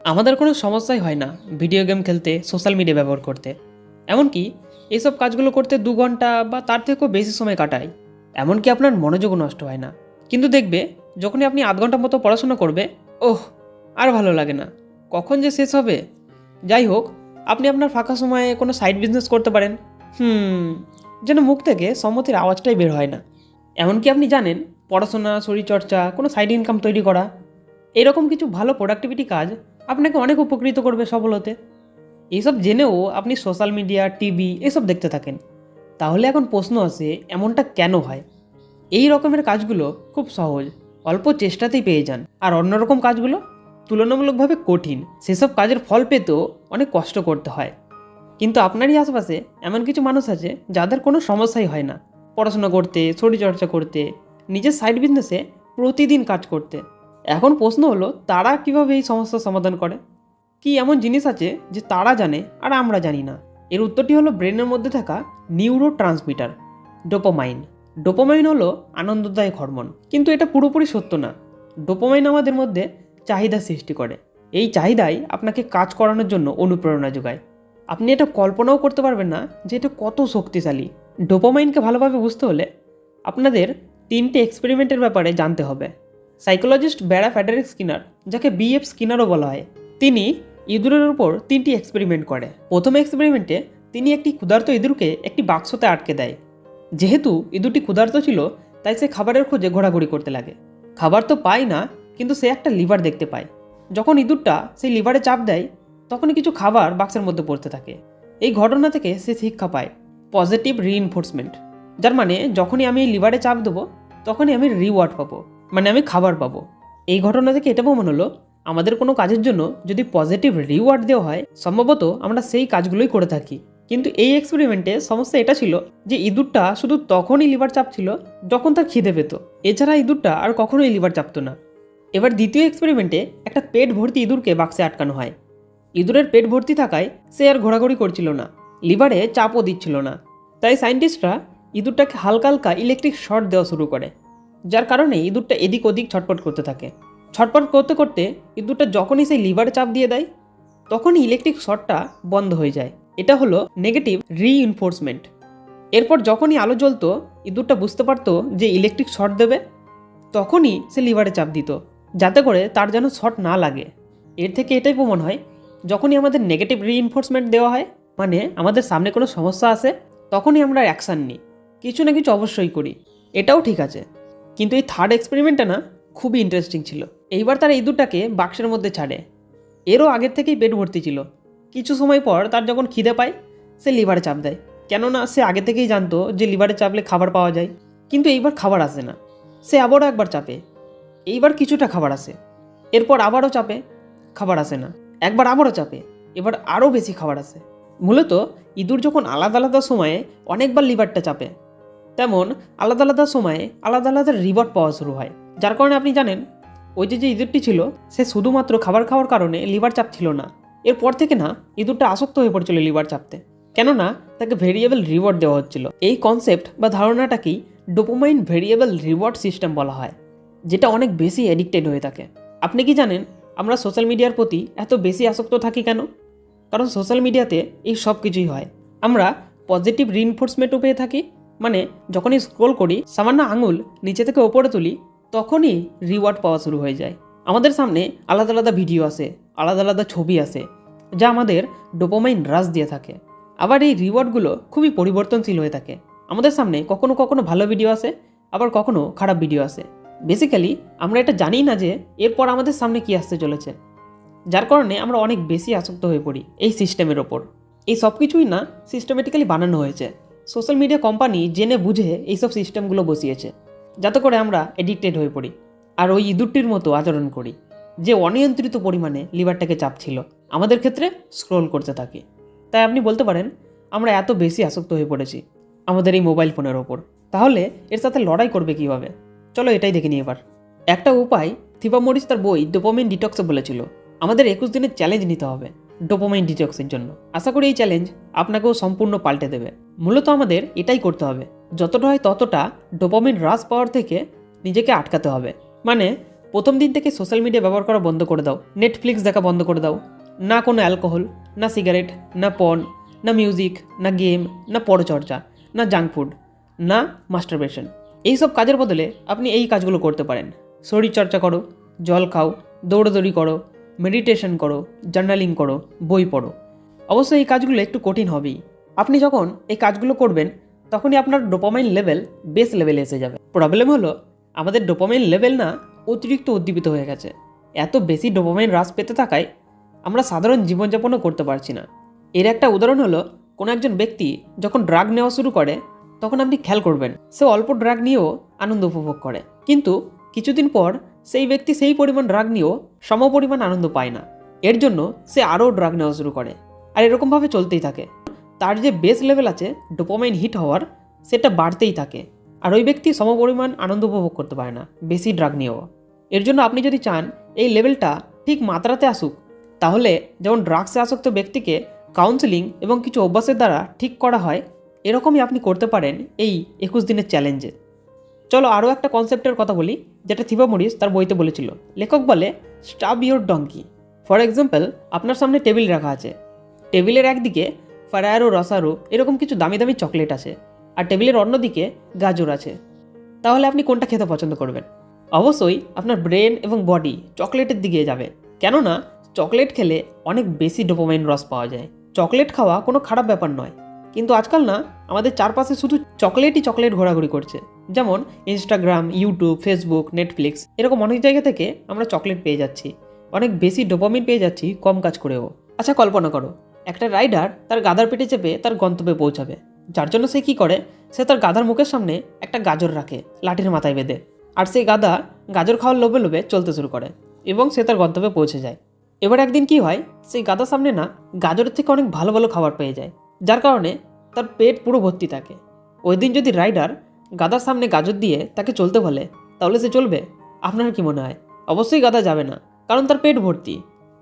আমাদের কোনো সমস্যাই হয় না ভিডিও গেম খেলতে, সোশ্যাল মিডিয়া ব্যবহার করতে। এমনকি এইসব কাজগুলো করতে 2 ঘন্টা বা তার থেকেও বেশি সময় কাটায়। এমনকি আপনার মনোযোগও নষ্ট হয় না। কিন্তু দেখবে যখনই আপনি আধ ঘন্টা মতো পড়াশোনা করবে, ওহ, আর ভালো লাগে না, কখন যে শেষ হবে। যাই হোক, আপনি আপনার ফাঁকা সময়ে কোনো সাইড বিজনেস করতে পারেন। যেন মুখ থেকে সম্মতির আওয়াজটাই বের হয় না। এমনকি আপনি জানেন, পড়াশোনা, শরীরচর্চা, কোনো সাইড ইনকাম তৈরি করা, এরকম কিছু ভালো প্রোডাক্টিভিটি কাজ আপনাকে অনেক উপকৃত করবে সফল হতে। এইসব জেনেও আপনি সোশ্যাল মিডিয়া, টিভি এসব দেখতে থাকেন। তাহলে এখন প্রশ্ন আসে, এমনটা কেন হয়? এই রকমের কাজগুলো খুব সহজ, অল্প চেষ্টাতেই পেয়ে যান। আর অন্যরকম কাজগুলো তুলনামূলকভাবে কঠিন, সেসব কাজের ফল পেতেও অনেক কষ্ট করতে হয়। কিন্তু আপনারই আশেপাশে এমন কিছু মানুষ আছে যাদের কোনো সমস্যাই হয় না পড়াশোনা করতে, শরীরচর্চা করতে, নিজের সাইড বিজনেসে প্রতিদিন কাজ করতে। এখন প্রশ্ন হলো, তারা কিভাবে এই সমস্যার সমাধান করে? কি এমন জিনিস আছে যে তারা জানে আর আমরা জানি না? এর উত্তরটি হলো ব্রেনের মধ্যে থাকা নিউরো ট্রান্সমিটার, ডোপামাইন। ডোপামাইন হলো আনন্দদায়ক হরমোন, কিন্তু এটা পুরোপুরি সত্য না। ডোপামাইন আমাদের মধ্যে চাহিদা সৃষ্টি করে। এই চাহিদাই আপনাকে কাজ করানোর জন্য অনুপ্রেরণা যোগায়। আপনি এটা কল্পনাও করতে পারবেন না যে এটা কত শক্তিশালী। ডোপামাইনকে ভালোভাবে বুঝতে হলে আপনাদের 3টে এক্সপেরিমেন্টের ব্যাপারে জানতে হবে। সাইকোলজিস্ট বেরা ফ্রেডারিক স্কিনার, যাকে বিএফ স্কিনারও বলা হয়, তিনি ইঁদুরের উপর 3টি এক্সপেরিমেন্ট করে। প্রথম এক্সপেরিমেন্টে তিনি একটি ক্ষুধার্ত ইঁদুরকে একটি বাক্সতে আটকে দেয়। যেহেতু ইঁদুরটি ক্ষুধার্ত ছিল, তাই সে খাবারের খোঁজে ঘোরাঘুরি করতে লাগে। খাবার তো পায় না, কিন্তু সে একটা লিভার দেখতে পায়। যখন ইঁদুরটা সেই লিভারে চাপ দেয়, তখনই কিছু খাবার বাক্সের মধ্যে পড়তে থাকে। এই ঘটনা থেকে সে শিক্ষা পায় পজিটিভ রিইনফোর্সমেন্ট, যার মানে যখনই আমি এই লিভারে চাপ দেবো, তখনই আমি রিওয়ার্ড পাবো, মানে আমি খাবার পাবো। এই ঘটনা থেকে এটা প্রমাণ হলো, আমাদের কোনো কাজের জন্য যদি পজিটিভ রিওয়ার্ড দেওয়া হয়, সম্ভবত আমরা সেই কাজগুলোই করে থাকি। কিন্তু এই এক্সপেরিমেন্টে সমস্যা এটা ছিল যে ইঁদুরটা শুধু তখনই লিভার চাপছিল যখন তার খিদে পেত। এছাড়া ইঁদুরটা আর কখনোই লিভার চাপতো না। এবার দ্বিতীয় এক্সপেরিমেন্টে একটা পেট ভর্তি ইঁদুরকে বাক্সে আটকানো হয়। ইঁদুরের পেট ভর্তি থাকায় সে আর ঘোরাঘুরি করছিল না, লিভারে চাপও দিচ্ছিল না। তাই সায়েন্টিস্টরা ইঁদুরটাকে হালকা হালকা ইলেকট্রিক শর্ট দেওয়া শুরু করে, যার কারণে ইঁদুরটা এদিক ওদিক ছটপট করতে থাকে। ছটপট করতে করতে ইঁদুরটা যখনই সেই লিভারে চাপ দিয়ে দেয়, তখনই ইলেকট্রিক শর্টটা বন্ধ হয়ে যায়। এটা হলো নেগেটিভ রিইনফোর্সমেন্ট। এরপর যখনই আলো জ্বলতো, ইঁদুরটা বুঝতে পারতো যে ইলেকট্রিক শর্ট দেবে, তখনই সে লিভারে চাপ দিত, যাতে করে তার যেন শর্ট না লাগে। এর থেকে এটাই প্রমাণ হয়, যখনই আমাদের নেগেটিভ রিইনফোর্সমেন্ট দেওয়া হয়, মানে আমাদের সামনে কোনো সমস্যা আসে, তখনই আমরা অ্যাকশান নিই, কিছু না কিছু অবশ্যই করি। এটাও ঠিক আছে। কিন্তু এই থার্ড এক্সপেরিমেন্টটা না, খুবই ইন্টারেস্টিং ছিল। এইবার তারা ইঁদুরটাকে বাক্সের মধ্যে ছাড়ে। এরও আগের থেকেই পেট ভর্তি ছিল। কিছু সময় পর তার যখন খিদে পায়, সে লিভারে চাপ দেয়, কেননা সে আগে থেকেই জানতো যে লিভারে চাপলে খাবার পাওয়া যায়। কিন্তু এইবার খাবার আসে না। সে আবারও একবার চাপে, এইবার কিছুটা খাবার আসে। এরপর আবারও চাপে, খাবার আসে না। একবার আবারও চাপে, এবার আরও বেশি খাবার আসে। মূলত ইঁদুর যখন আলাদা আলাদা সময়ে অনেকবার লিভারটা চাপে, তেমন আলাদা আলাদা সময়ে আলাদা আলাদা রিওয়ার্ড পাওয়া শুরু হয়। যার কারণে আপনি জানেন, ওই যে ইঁদুরটি ছিল, সে শুধুমাত্র খাবার খাওয়ার কারণে লিভার চাপছিল না। এরপর থেকে না, ইঁদুরটা আসক্ত হয়ে পড়ছিল লিভার চাপতে, কেননা তাকে ভেরিয়েবল রিওয়ার্ড দেওয়া হচ্ছিল। এই কনসেপ্ট বা ধারণাটাকেই ডোপামাইন ভেরিয়েবল রিওয়ার্ড সিস্টেম বলা হয়, যেটা অনেক বেশি অ্যাডিক্টেড হয়ে থাকে। আপনি কি জানেন আমরা সোশ্যাল মিডিয়ার প্রতি এত বেশি আসক্ত থাকি কেন? কারণ সোশ্যাল মিডিয়াতে এই সব কিছুই হয়। আমরা পজিটিভ রিইনফোর্সমেন্টও পেয়ে থাকি, মানে যখনই স্ক্রোল করি, সামান্য আঙুল নিচে থেকে ওপরে তুলি, তখনই রিওয়ার্ড পাওয়া শুরু হয়ে যায়। আমাদের সামনে আলাদা আলাদা ভিডিও আসে, আলাদা আলাদা ছবি আসে, যা আমাদের ডোপামাইন রাশ দিয়ে থাকে। আবার এই রিওয়ার্ডগুলো খুবই পরিবর্তনশীল হয়ে থাকে। আমাদের সামনে কখনো কখনো ভালো ভিডিও আসে, আবার কখনো খারাপ ভিডিও আসে। বেসিক্যালি আমরা এটা জানি না যে এরপর আমাদের সামনে কি আসতে চলেছে, যার কারণে আমরা অনেক বেশি আসক্ত হয়ে পড়ি এই সিস্টেমের ওপর। এই সব কিছুই না সিস্টেমেটিক্যালি বানানো হয়েছে। সোশ্যাল মিডিয়া কোম্পানি জেনে বুঝে এইসব সিস্টেমগুলো বসিয়েছে, যাতে করে আমরা এডিক্টেড হয়ে পড়ি আর ওই ইঁদুরটির মতো আচরণ করি, যে অনিয়ন্ত্রিত পরিমাণে লিভারটাকে চাপছিল, আমাদের ক্ষেত্রে স্ক্রোল করতে থাকি। তাই আপনি বলতে পারেন, আমরা এত বেশি আসক্ত হয়ে পড়েছি আমাদের এই মোবাইল ফোনের ওপর। তাহলে এর সাথে লড়াই করবে কীভাবে? চলো এটাই দেখে নিই এবার। একটা উপায় থিবা মরিস তার বই ডোপামাইন ডিটক্সে বলেছিল, আমাদের 21 দিনের চ্যালেঞ্জ নিতে হবে ডোপামাইন ডিটক্সের জন্য। আশা করি এই চ্যালেঞ্জ আপনাকেও সম্পূর্ণ পাল্টে দেবে। মূলত আমাদের এটাই করতে হবে, যতটা হয় ততটা ডোপামিন হ্রাস পাওয়ার থেকে নিজেকে আটকাতে হবে। মানে প্রথম দিন থেকে সোশ্যাল মিডিয়া ব্যবহার করা বন্ধ করে দাও, নেটফ্লিক্স দেখা বন্ধ করে দাও। না কোনো অ্যালকোহল, না সিগারেট, না পর্ন, না মিউজিক, না গেম, না পরচর্চা, না জাঙ্ক ফুড, না মাস্টারবেশন। এইসব কাজের বদলে আপনি এই কাজগুলো করতে পারেন। শরীরচর্চা করো, জল খাও, দৌড়াদৌড়ি করো, মেডিটেশন করো, জার্নালিং করো, বই পড়ো। অবশ্যই এই কাজগুলো একটু কঠিন হবেই। আপনি যখন এই কাজগুলো করবেন তখনই আপনার ডোপামাইন লেভেল বেস লেভেলে এসে যাবে। প্রবলেম হলো আমাদের ডোপামাইন লেভেল না অতিরিক্ত উদ্দীপিত হয়ে গেছে। এত বেশি ডোপামাইন হ্রাস পেতে থাকায় আমরা সাধারণ জীবনযাপনও করতে পারছি না। এর একটা উদাহরণ হলো কোনো একজন ব্যক্তি যখন ড্রাগ নেওয়া শুরু করে তখন আপনি খেয়াল করবেন সে অল্প ড্রাগ নিয়েও আনন্দ উপভোগ করে, কিন্তু কিছুদিন পর সেই ব্যক্তি সেই পরিমাণ ড্রাগ নিয়েও সমপরিমাণ আনন্দ পায় না। এর জন্য সে আরও ড্রাগ নেওয়া শুরু করে, আর এরকমভাবে চলতেই থাকে। তার যে বেস লেভেল আছে ডোপামাইন হিট হওয়ার, সেটা বাড়তেই থাকে, আর ওই ব্যক্তি সমপরিমাণ আনন্দ উপভোগ করতে পারে না বেশি ড্রাগ নিয়েও। এর জন্য আপনি যদি চান এই লেভেলটা ঠিক মাত্রাতে আসুক, তাহলে যেমন ড্রাগসে আসক্ত ব্যক্তিকে কাউন্সেলিং এবং কিছু অভ্যাসের দ্বারা ঠিক করা হয়, এরকমই আপনি করতে পারেন এই 21 দিনের চ্যালেঞ্জে। চলো আরও একটা কনসেপ্টের কথা বলি, যেটা থিবা মরিস তার বইতে বলেছিল। লেখক বলে stub your donkey. For example, আপনার সামনে টেবিল রাখা আছে, টেবিলের একদিকে ফারায়ারো, রসারো এরকম কিছু দামি দামি চকলেট আছে, আর টেবিলের অন্যদিকে গাজর আছে। তাহলে আপনি কোনটা খেতে পছন্দ করবেন? অবশ্যই আপনার ব্রেন এবং বডি চকলেটের দিকে যাবে, কেননা চকলেট খেলে অনেক বেশি ডোপামাইন রস পাওয়া যায়। চকলেট খাওয়া কোনো খারাপ ব্যাপার নয়, কিন্তু আজকাল না আমাদের চারপাশে শুধু চকলেটই চকলেট ঘোরাঘুরি করছে। যেমন ইনস্টাগ্রাম, ইউটিউব, ফেসবুক, নেটফ্লিক্স এরকম অনেক জায়গা থেকে আমরা চকলেট পেয়ে যাচ্ছি, অনেক বেশি ডোপামিন পেয়ে যাচ্ছি কম কাজ করেও। আচ্ছা কল্পনা করো, একটা রাইডার তার গাধার পেটে চেপে তার গন্তব্যে পৌঁছাবে, যার জন্য সে কি করে, সে তার গাধার মুখের সামনে একটা গাজর রাখে লাঠির মাথায় বেঁধে, আর সেই গাধা গাজর খাওয়ার লোভে লোভে চলতে শুরু করে এবং সে তার গন্তব্যে পৌঁছে যায়। এবার একদিন কি হয়, সেই গাধার সামনে না গাজরের থেকে অনেক ভালো ভালো খাবার পেয়ে যায়, যার কারণে তার পেট পুরো ভর্তি থাকে। ওই দিন যদি রাইডার গাধার সামনে গাজর দিয়ে তাকে চলতে বলে, তাহলে সে চলবে? আপনার কি মনে হয়? অবশ্যই গাধা যাবে না, কারণ তার পেট ভর্তি,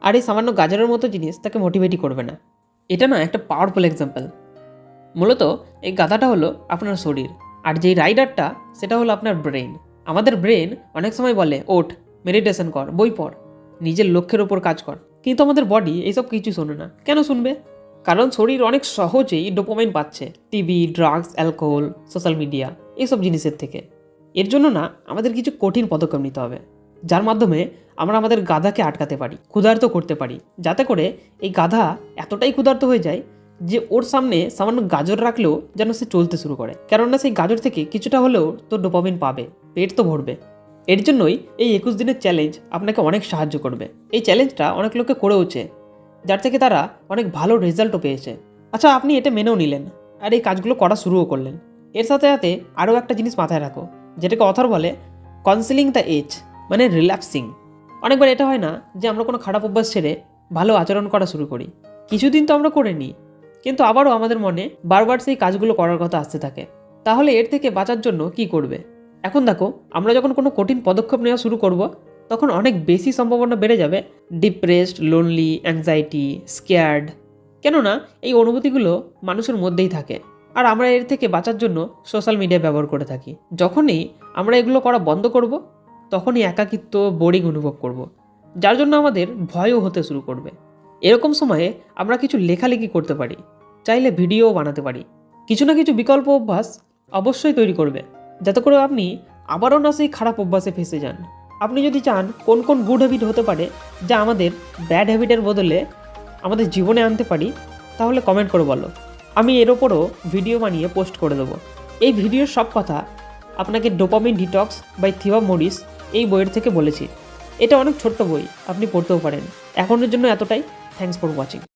আর এই সামান্য গাজরের মতো জিনিস তাকে মোটিভেটই করবে না। এটা না একটা পাওয়ারফুল এক্সাম্পল। মূলত এই গাধাটা হলো আপনার শরীর, আর যেই রাইডারটা সেটা হলো আপনার ব্রেন। আমাদের ব্রেন অনেক সময় বলে ওঠ, মেডিটেশন কর, বই পড়, নিজের লক্ষ্যের ওপর কাজ কর, কিন্তু আমাদের বডি এইসব কিছু শোনে না। কেন শুনবে? কারণ শরীর অনেক সহজেই ডোপামাইন পাচ্ছে TV, drugs, alcohol, social media এইসব জিনিসের থেকে। এর জন্য না আমাদের কিছু কঠিন পদক্ষেপ নিতে হবে, যার মাধ্যমে আমরা আমাদের গাধাকে আটকাতে পারি, ক্ষুধার্ত করতে পারি, যাতে করে এই গাধা এতটাই ক্ষুধার্ত হয়ে যায় যে ওর সামনে সামান্য গাজর রাখলেও যেন সে চলতে শুরু করে, কেননা সেই গাজর থেকে কিছুটা হলেও তো ডোপামিন পাবে, পেট তো ভরবে। এর জন্যই এই 21 দিনের চ্যালেঞ্জ আপনাকে অনেক সাহায্য করবে। এই চ্যালেঞ্জটা অনেক লোকে করেওছে, যার থেকে তারা অনেক ভালো রেজাল্টও পেয়েছে। আচ্ছা, আপনি এটা মেনেও নিলেন আর এই কাজগুলো করা শুরুও করলেন। এর সাথে সাথে আরও একটা জিনিস মাথায় রাখো, যেটাকে অথর বলে কাউন্সেলিং দ্য এজ, মানে রিল্যাক্সিং। অনেকবার এটা হয় না যে আমরা কোনো খারাপ অভ্যাস ছেড়ে ভালো আচরণ করা শুরু করি, কিছুদিন তো আমরা করে নিই, কিন্তু আবারও আমাদের মনে বারবার সেই কাজগুলো করার কথা আসতে থাকে। তাহলে এর থেকে বাঁচার জন্য কি করবে? এখন দেখো, আমরা যখন কোনো কঠিন পদক্ষেপ নেওয়া শুরু করব, তখন অনেক বেশি সম্ভাবনা বেড়ে যাবে ডিপ্রেসড, লোনলি, অ্যাংজাইটি, স্কেয়ার্ড। কেননা এই অনুভূতিগুলো মানুষের মধ্যেই থাকে, আর আমরা এর থেকে বাঁচার জন্য সোশ্যাল মিডিয়া ব্যবহার করে থাকি। যখনই আমরা এগুলো করা বন্ধ করব, তখনই একাকিত্ব, বোরিং অনুভব করব, যার জন্য আমাদের ভয়ও হতে শুরু করবে। এরকম সময়ে আমরা কিছু লেখালেখি করতে পারি, চাইলে ভিডিও বানাতে পারি, কিছু না কিছু বিকল্প অভ্যাস অবশ্যই তৈরি করবে, যাতে করে আপনি আবারও না সেই খারাপ অভ্যাসে ফেসে যান। আপনি যদি চান কোন কোন গুড হ্যাবিট হতে পারে যা আমাদের ব্যাড হ্যাবিটের বদলে আমাদের জীবনে আনতে পারি, তাহলে কমেন্ট করে বলো, আমি এর ওপরও ভিডিও বানিয়ে পোস্ট করে দেবো। এই ভিডিওর সব কথা আপনাকে ডোপামিন ডিটক্স বাই থিবা মরিস এই বইয়ের থেকে বলেছি। এটা অনেক ছোট্ট বই, আপনি পড়তেও পারেন। এখনের জন্য এতটাই। Thanks for watching.